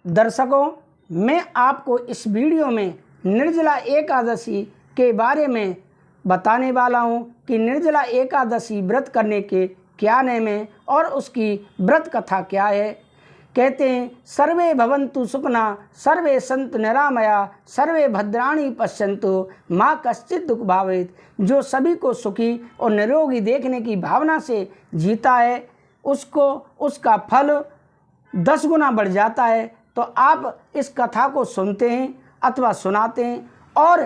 दर्शकों, मैं आपको इस वीडियो में निर्जला एकादशी के बारे में बताने वाला हूं कि निर्जला एकादशी व्रत करने के क्या नियम हैं और उसकी व्रत कथा क्या है। कहते हैं, सर्वे भवन्तु सुखिनः, सर्वे सन्तु निरामया, सर्वे भद्राणि पश्यन्तु, माँ कश्चित् दुःख भावेत्। जो सभी को सुखी और निरोगी देखने की भावना से जीता है, उसको उसका फल 10 गुना बढ़ जाता है। तो आप इस कथा को सुनते हैं अथवा सुनाते हैं, और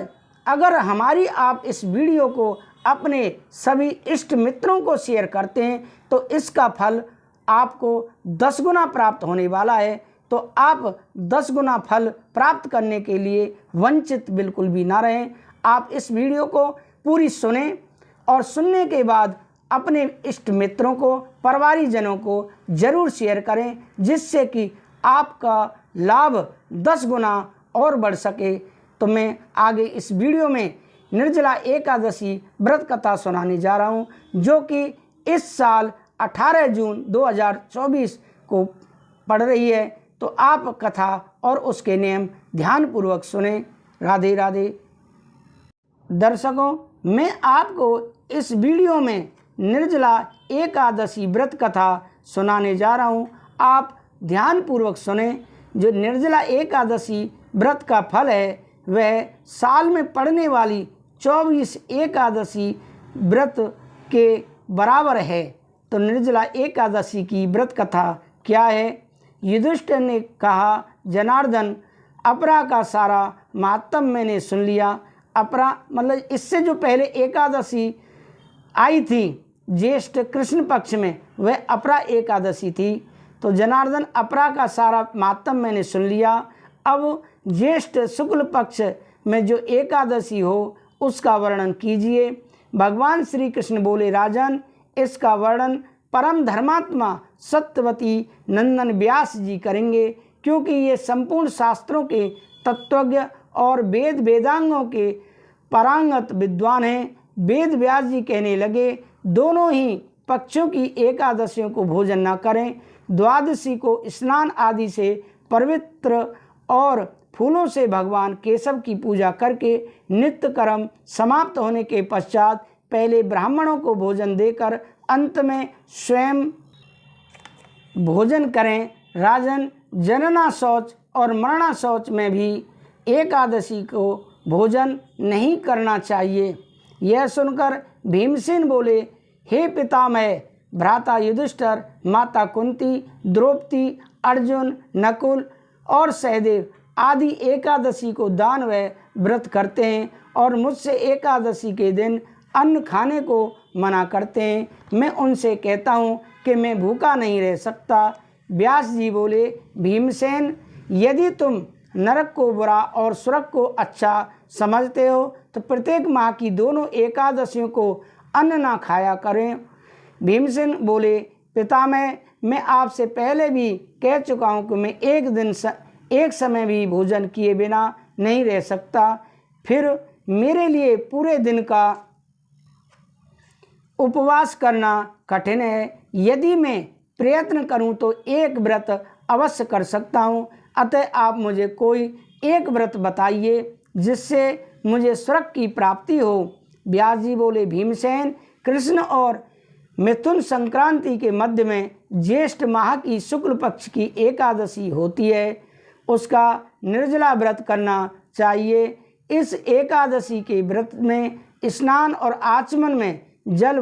अगर हमारी आप इस वीडियो को अपने सभी इष्ट मित्रों को शेयर करते हैं तो इसका फल आपको 10 गुना प्राप्त होने वाला है। तो आप 10 गुना फल प्राप्त करने के लिए वंचित बिल्कुल भी ना रहें। आप इस वीडियो को पूरी सुनें और सुनने के बाद अपने इष्ट मित्रों को, परिवारजनों को ज़रूर शेयर करें, जिससे कि आपका लाभ 10 गुना और बढ़ सके। तो मैं आगे इस वीडियो में निर्जला एकादशी व्रत कथा सुनाने जा रहा हूँ, जो कि इस साल 18 जून 2024 को पड़ रही है। तो आप कथा और उसके नियम ध्यानपूर्वक सुने। राधे राधे। दर्शकों, मैं आपको इस वीडियो में निर्जला एकादशी व्रत कथा सुनाने जा रहा हूँ। आप ध्यानपूर्वक सुने। जो निर्जला एकादशी व्रत का फल है वह साल में पड़ने वाली 24 एकादशी व्रत के बराबर है। तो निर्जला एकादशी की व्रत कथा क्या है। युधिष्ठिर ने कहा, जनार्दन, अपरा का सारा महात्म्य मैंने सुन लिया। अपरा मतलब इससे जो पहले एकादशी आई थी ज्येष्ठ कृष्ण पक्ष में, वह अपरा एकादशी थी। तो जनार्दन, अपरा का सारा महात्म्य मैंने सुन लिया। अब ज्येष्ठ शुक्ल पक्ष में जो एकादशी हो उसका वर्णन कीजिए। भगवान श्री कृष्ण बोले, राजन, इसका वर्णन परम धर्मात्मा सत्यवती नंदन व्यास जी करेंगे, क्योंकि ये संपूर्ण शास्त्रों के तत्वज्ञ और वेद वेदांगों के पारंगत विद्वान हैं। वेद व्यास जी कहने लगे, दोनों ही पक्षों की एकादशियों को भोजन न करें। द्वादशी को स्नान आदि से पवित्र और फूलों से भगवान केशव की पूजा करके नित्य कर्म समाप्त होने के पश्चात पहले ब्राह्मणों को भोजन देकर अंत में स्वयं भोजन करें। राजन, जनना शौच और मरना शौच में भी एकादशी को भोजन नहीं करना चाहिए। यह सुनकर भीमसेन बोले, हे पितामह, भ्राता युधिष्ठिर, माता कुंती, द्रौपदी, अर्जुन, नकुल और सहदेव आदि एकादशी को दान व व्रत करते हैं और मुझसे एकादशी के दिन अन्न खाने को मना करते हैं। मैं उनसे कहता हूँ कि मैं भूखा नहीं रह सकता। व्यास जी बोले, भीमसेन, यदि तुम नरक को बुरा और स्वर्ग को अच्छा समझते हो तो प्रत्येक माह की दोनों एकादशियों को अन्न ना खाया करें। भीमसेन बोले, पितामह, मैं आपसे पहले भी कह चुका हूँ कि मैं एक समय भी भोजन किए बिना नहीं रह सकता। फिर मेरे लिए पूरे दिन का उपवास करना कठिन है। यदि मैं प्रयत्न करूं तो एक व्रत अवश्य कर सकता हूं। अतः आप मुझे कोई एक व्रत बताइए जिससे मुझे स्वर्ग की प्राप्ति हो। व्यास जी बोले, भीमसेन, कृष्ण और मिथुन संक्रांति के मध्य में ज्येष्ठ माह की शुक्ल पक्ष की एकादशी होती है, उसका निर्जला व्रत करना चाहिए। इस एकादशी के व्रत में स्नान और आचमन में जल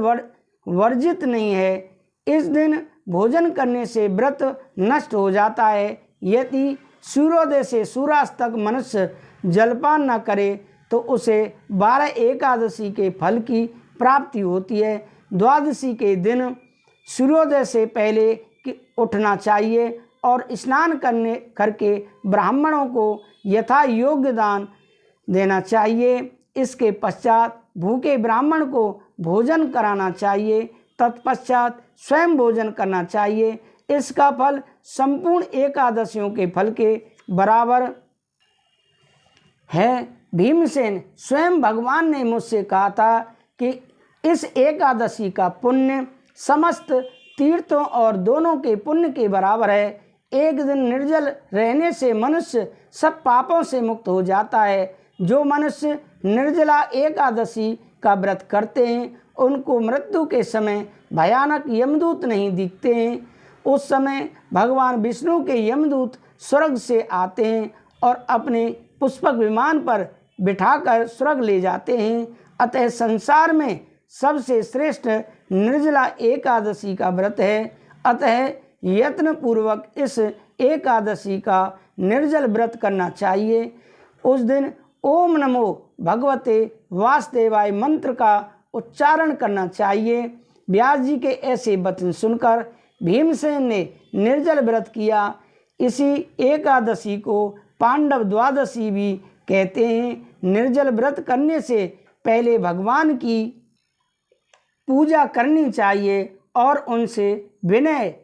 वर्जित नहीं है। इस दिन भोजन करने से व्रत नष्ट हो जाता है। यदि सूर्योदय से सूर्यास्त तक मनुष्य जलपान न करे तो उसे 12 एकादशी के फल की प्राप्ति होती है। द्वादशी के दिन सूर्योदय से पहले उठना चाहिए और स्नान करके ब्राह्मणों को यथा योग्य दान देना चाहिए। इसके पश्चात भूखे ब्राह्मण को भोजन कराना चाहिए। तत्पश्चात स्वयं भोजन करना चाहिए। इसका फल संपूर्ण एकादशियों के फल के बराबर है। भीमसेन, स्वयं भगवान ने मुझसे कहा था कि इस एकादशी का पुण्य समस्त तीर्थों और दोनों के पुण्य के बराबर है। एक दिन निर्जल रहने से मनुष्य सब पापों से मुक्त हो जाता है। जो मनुष्य निर्जला एकादशी का व्रत करते हैं उनको मृत्यु के समय भयानक यमदूत नहीं दिखते हैं। उस समय भगवान विष्णु के यमदूत स्वर्ग से आते हैं और अपने पुष्पक विमान पर बिठाकर स्वर्ग ले जाते हैं। अतः संसार में सबसे श्रेष्ठ निर्जला एकादशी का व्रत है। अतः यत्न पूर्वक इस एकादशी का निर्जल व्रत करना चाहिए। उस दिन ओम नमो भगवते वासुदेवाय मंत्र का उच्चारण करना चाहिए। व्यास जी के ऐसे वचन सुनकर भीमसेन ने निर्जल व्रत किया। इसी एकादशी को पांडव द्वादशी भी कहते हैं। निर्जल व्रत करने से पहले भगवान की पूजा करनी चाहिए और उनसे विनय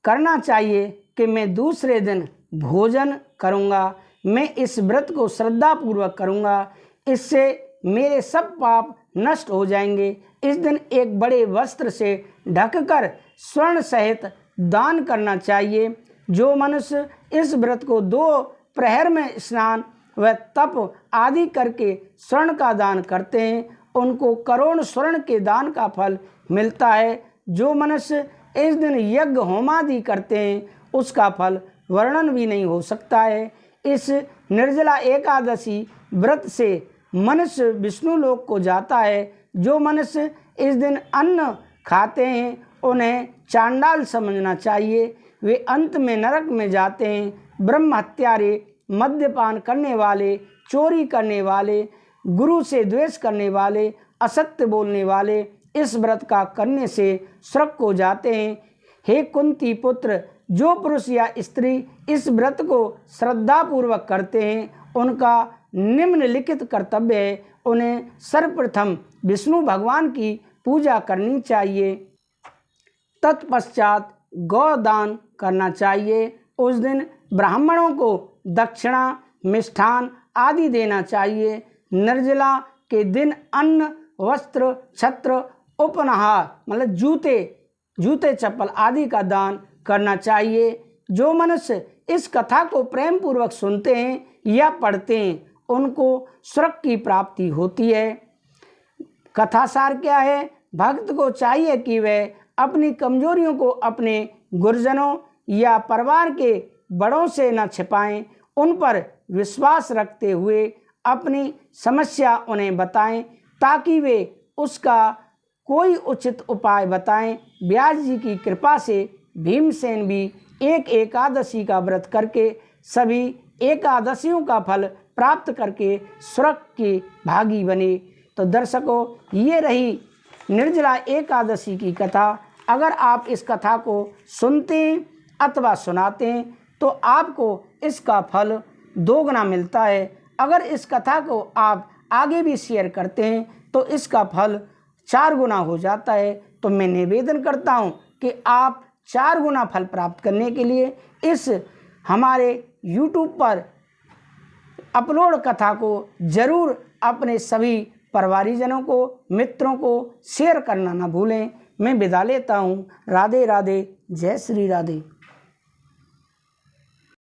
करना चाहिए कि मैं दूसरे दिन भोजन करूँगा, मैं इस व्रत को श्रद्धापूर्वक करूँगा, इससे मेरे सब पाप नष्ट हो जाएंगे। इस दिन एक बड़े वस्त्र से ढककर स्वर्ण सहित दान करना चाहिए। जो मनुष्य इस व्रत को 2 प्रहर में स्नान व तप आदि करके स्वर्ण का दान करते हैं उनको करोड़ स्वर्ण के दान का फल मिलता है। जो मनुष्य इस दिन यज्ञ होमादि करते हैं उसका फल वर्णन भी नहीं हो सकता है। इस निर्जला एकादशी व्रत से मनुष्य विष्णु लोक को जाता है। जो मनुष्य इस दिन अन्न खाते हैं उन्हें चांडाल समझना चाहिए। वे अंत में नरक में जाते हैं। ब्रह्म हत्यारे, मद्यपान करने वाले, चोरी करने वाले, गुरु से द्वेष करने वाले, असत्य बोलने वाले इस व्रत का करने से स्वर्ग को जाते हैं। हे कुंती पुत्र, जो पुरुष या स्त्री इस व्रत को श्रद्धापूर्वक करते हैं उनका निम्नलिखित कर्तव्य है। उन्हें सर्वप्रथम विष्णु भगवान की पूजा करनी चाहिए, तत्पश्चात गौदान करना चाहिए। उस दिन ब्राह्मणों को दक्षिणा, मिष्ठान आदि देना चाहिए। निर्जला के दिन अन्न, वस्त्र, छत्र, उपनहार मतलब जूते चप्पल आदि का दान करना चाहिए। जो मनुष्य इस कथा को प्रेम पूर्वक सुनते हैं या पढ़ते हैं उनको स्वर्ग की प्राप्ति होती है। कथासार क्या है? भक्त को चाहिए कि वह अपनी कमजोरियों को अपने गुरुजनों या परिवार के बड़ों से न छिपाएं, उन पर विश्वास रखते हुए अपनी समस्या उन्हें बताएं ताकि वे उसका कोई उचित उपाय बताएं। व्यास जी की कृपा से भीमसेन भी एक एकादशी का व्रत करके सभी एकादशियों का फल प्राप्त करके स्वर्ग के भागी बने। तो दर्शकों, ये रही निर्जला एकादशी की कथा। अगर आप इस कथा को सुनते हैं अथवा सुनाते हैं तो आपको इसका फल 2 गुना मिलता है। अगर इस कथा को आप आगे भी शेयर करते हैं तो इसका फल 4 गुना हो जाता है। तो मैं निवेदन करता हूं कि आप 4 गुना फल प्राप्त करने के लिए इस हमारे YouTube पर अपलोड कथा को जरूर अपने सभी परिवारीजनों को, मित्रों को शेयर करना ना भूलें। मैं विदा लेता हूँ। राधे राधे, जय श्री राधे।